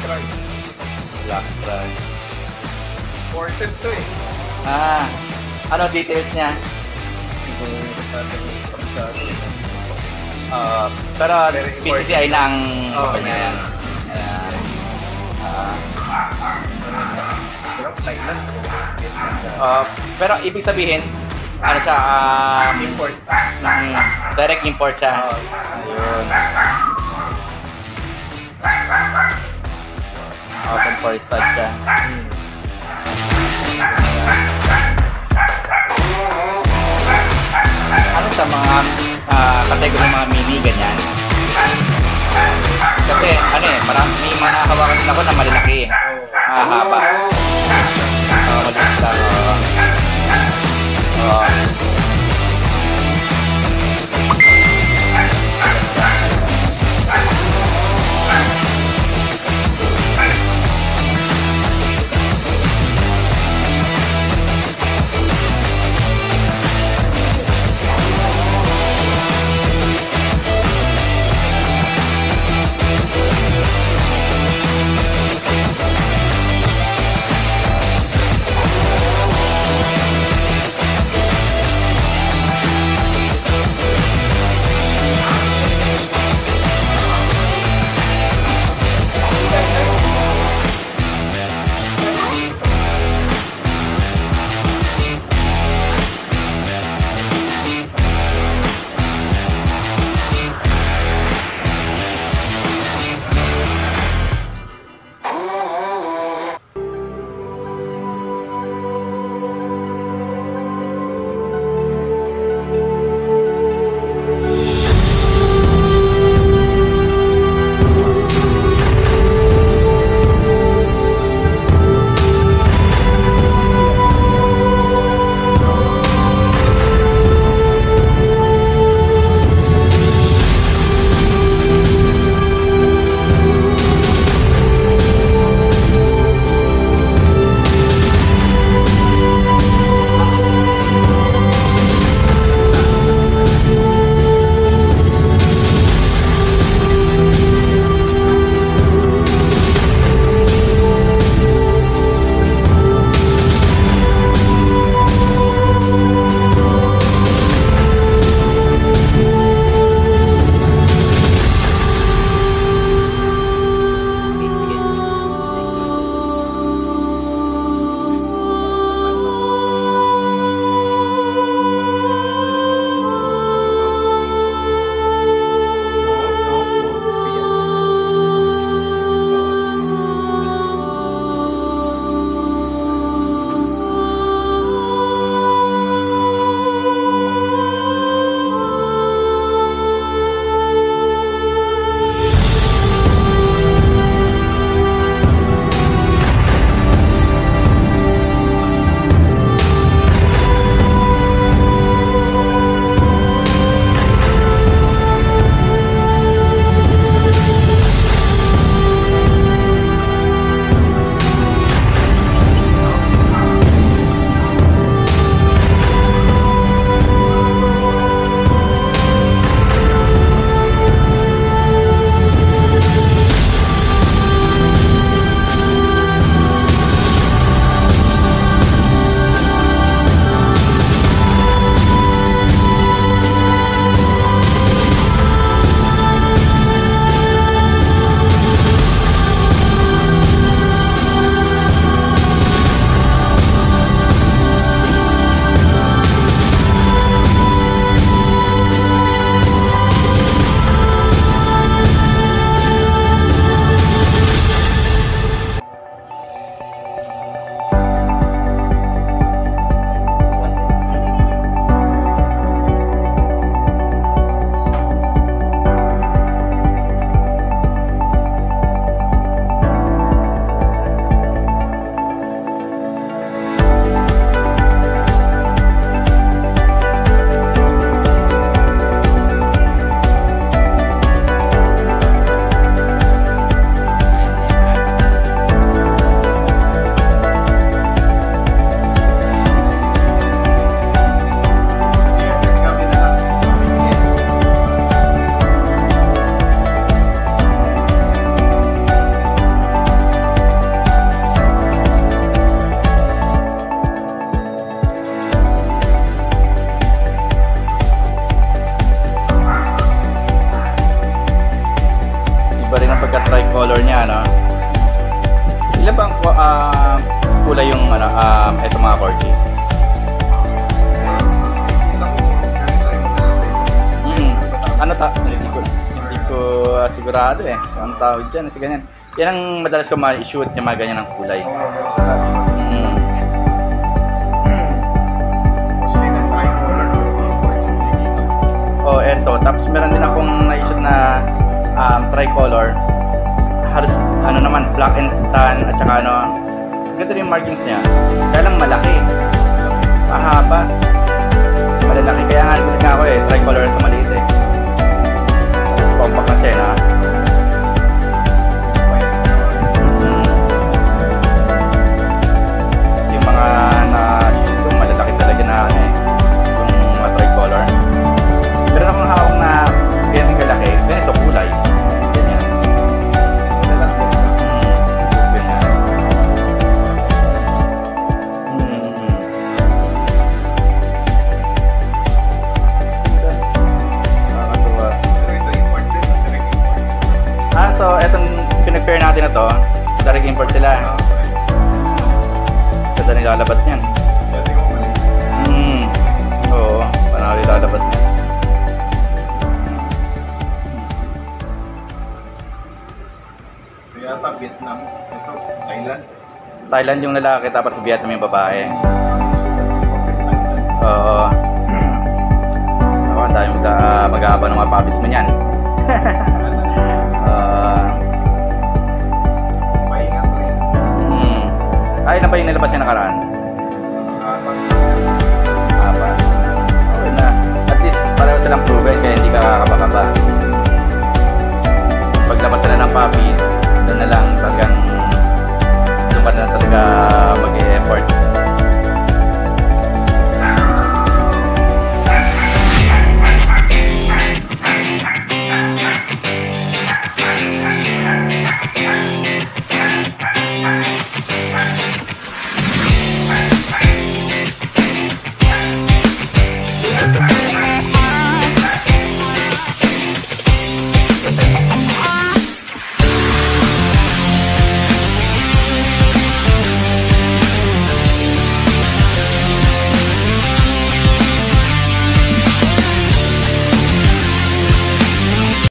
drive. Black drive. Imported to eh. Ano details niya? Pero PCCI na ang company yan. Ayan. Thailand. Pero ibig sabihin, ano siya, Import. Direct import siya. Ayun. Open for start siya. Ano sa mga kategory mga mini ganyan? Kasi ano eh, may mga hawakan din ako na malalaki eh. Mahaba. Maliit lang. tricolor niya, no? Ilan bang kulay yung ano, eto mga corgi? Ano hindi ko sigurado eh. Ang tawag dyan, kasi ganyan. Yan ang madalas ko ma-shoot yung mga ganyan ng kulay. Oh, eto. Tapos meron din akong na-shoot na tricolor. Halos ano naman, black and tan at saka ano. Ganito yung markings niya. Kaya lang malaki. Mahaba. Malalaki. Kaya nga gulit nga ako eh. Tricolor sa maliit eh. Tapos compact na siya na. Yung mga na-shoot ko, malalaki talaga na ano eh. Yung mga tricolor. Meron akong hawak na ganyan kalaki. Ganito kulay. Ganyan. Ganyan. Nakakatuwa. So etong pinag-pair natin na to, direct import sila. Ganda nilalabas niyan. Oo, parang nilalabas niyan. Yata Vietnam. Ito, Thailand. Thailand yung lalaki, tapos Vietnam yung babae. Oo. Ako, ang dami mag-aaba ng mga puppies mo niyan. Pahinga ko eh. Ay, na ba yung nilabas niya nakaraan? Apat. Okay na. At least, pareho silang proven, kaya hindi ka kakabakaba.